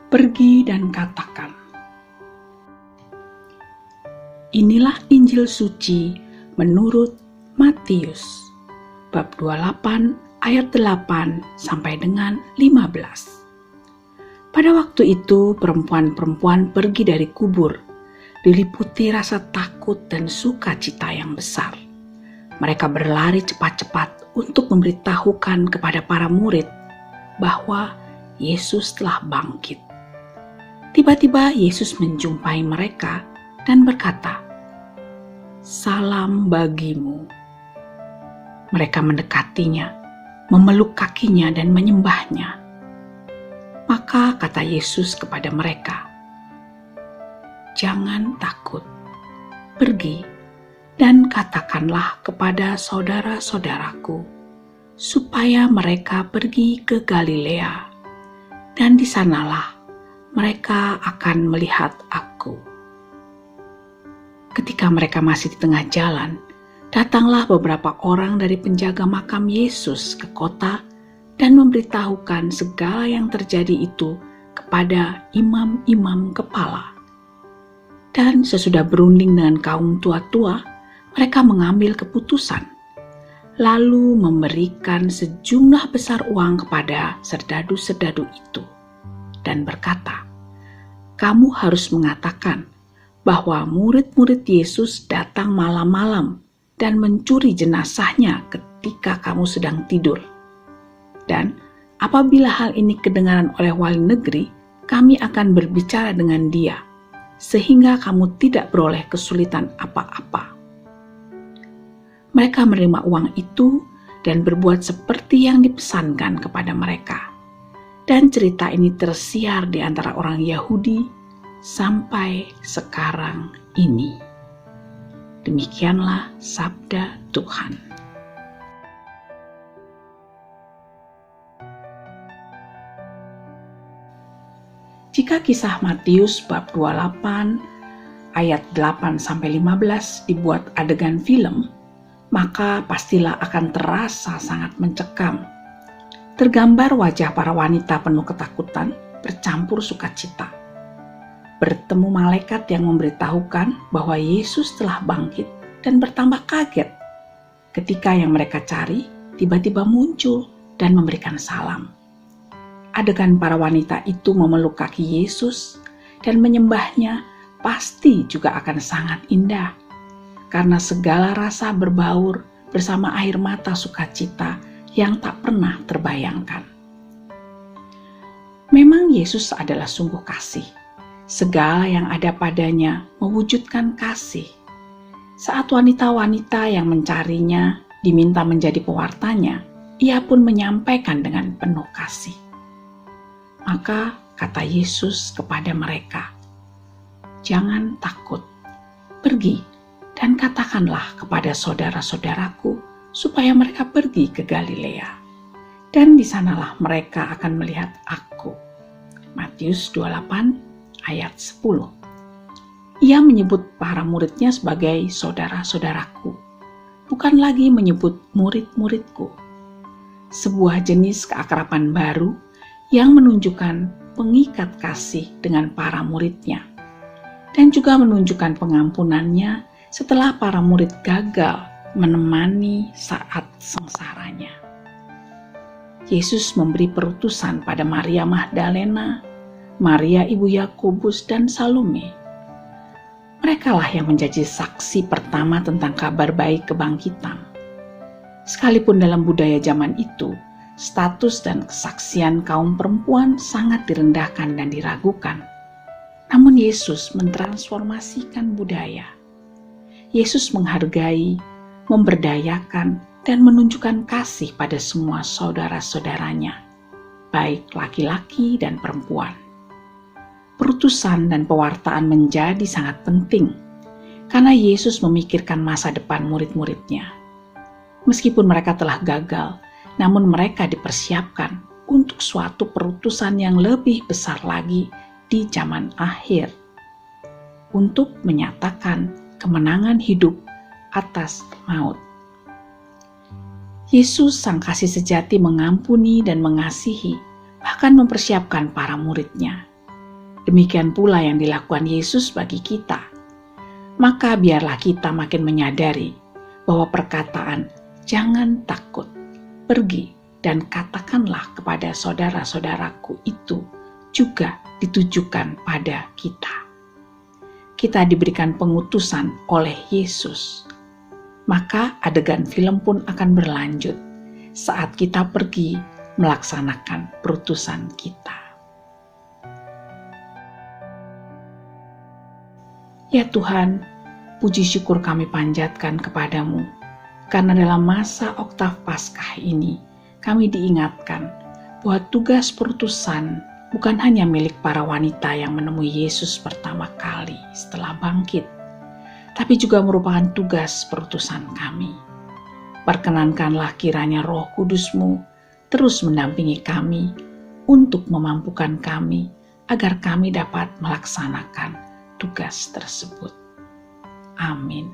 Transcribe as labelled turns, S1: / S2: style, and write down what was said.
S1: Pergi dan katakan. Inilah Injil suci menurut Matius, bab 28 ayat 8 sampai dengan 15. Pada waktu itu perempuan-perempuan pergi dari kubur, diliputi rasa takut dan sukacita yang besar. Mereka berlari cepat-cepat untuk memberitahukan kepada para murid bahwa Yesus telah bangkit. Tiba-tiba Yesus menjumpai mereka dan berkata, "Salam bagimu." Mereka mendekatinya, memeluk kakinya dan menyembahnya. Maka kata Yesus kepada mereka, "Jangan takut, pergi dan katakanlah kepada saudara-saudaraku, supaya mereka pergi ke Galilea, dan di sanalah mereka akan melihat aku." Ketika mereka masih di tengah jalan, datanglah beberapa orang dari penjaga makam Yesus ke kota dan memberitahukan segala yang terjadi itu kepada imam-imam kepala. Dan sesudah berunding dengan kaum tua-tua, mereka mengambil keputusan, lalu memberikan sejumlah besar uang kepada serdadu-serdadu itu, dan berkata, "Kamu harus mengatakan bahwa murid-murid Yesus datang malam-malam dan mencuri jenazahnya ketika kamu sedang tidur. Dan apabila hal ini kedengaran oleh wali negeri, kami akan berbicara dengan dia, sehingga kamu tidak beroleh kesulitan apa-apa." Mereka menerima uang itu dan berbuat seperti yang dipesankan kepada mereka. Dan cerita ini tersiar di antara orang Yahudi sampai sekarang ini. Demikianlah sabda Tuhan. Jika kisah Matius bab 28 ayat 8 sampai 15 dibuat adegan film, maka pastilah akan terasa sangat mencekam. Tergambar wajah para wanita penuh ketakutan bercampur sukacita. Bertemu malaikat yang memberitahukan bahwa Yesus telah bangkit dan bertambah kaget ketika yang mereka cari tiba-tiba muncul dan memberikan salam. Adegan para wanita itu memeluk kaki Yesus dan menyembahnya pasti juga akan sangat indah, karena segala rasa berbaur bersama air mata sukacita yang tak pernah terbayangkan. Memang Yesus adalah sungguh kasih. Segala yang ada padanya mewujudkan kasih. Saat wanita-wanita yang mencarinya diminta menjadi pewartanya, ia pun menyampaikan dengan penuh kasih. Maka kata Yesus kepada mereka, "Jangan takut, pergi dan katakanlah kepada saudara-saudaraku supaya mereka pergi ke Galilea, dan di sanalah mereka akan melihat aku." Matius 28 ayat 10. Ia menyebut para muridnya sebagai saudara-saudaraku, bukan lagi menyebut murid-muridku. Sebuah jenis keakraban baru yang menunjukkan pengikat kasih dengan para muridnya, dan juga menunjukkan pengampunannya setelah para murid gagal menemani saat sengsaranya. Yesus memberi perutusan pada Maria Magdalena, Maria ibu Yakobus, dan Salome. Merekalah yang menjadi saksi pertama tentang kabar baik kebangkitan. Sekalipun dalam budaya zaman itu, status dan kesaksian kaum perempuan sangat direndahkan dan diragukan. Namun Yesus mentransformasikan budaya. Yesus menghargai, memberdayakan, dan menunjukkan kasih pada semua saudara-saudaranya, baik laki-laki dan perempuan. Perutusan dan pewartaan menjadi sangat penting, karena Yesus memikirkan masa depan murid-muridnya. Meskipun mereka telah gagal, namun mereka dipersiapkan untuk suatu perutusan yang lebih besar lagi di zaman akhir, untuk menyatakan kemenangan hidup atas maut. Yesus sang kasih sejati mengampuni dan mengasihi, bahkan mempersiapkan para muridnya. Demikian pula yang dilakukan Yesus bagi kita. Maka biarlah kita makin menyadari bahwa perkataan "jangan takut, pergi dan katakanlah kepada saudara-saudaraku" itu juga ditujukan pada kita. Kita diberikan pengutusan oleh Yesus. Maka adegan film pun akan berlanjut saat kita pergi melaksanakan perutusan kita. Ya Tuhan, puji syukur kami panjatkan kepadamu, karena dalam masa Oktav Paskah ini kami diingatkan bahwa tugas perutusan bukan hanya milik para wanita yang menemui Yesus pertama kali setelah bangkit, tapi juga merupakan tugas perutusan kami. Perkenankanlah kiranya Roh Kudus-Mu terus mendampingi kami untuk memampukan kami agar kami dapat melaksanakan tugas tersebut. Amin.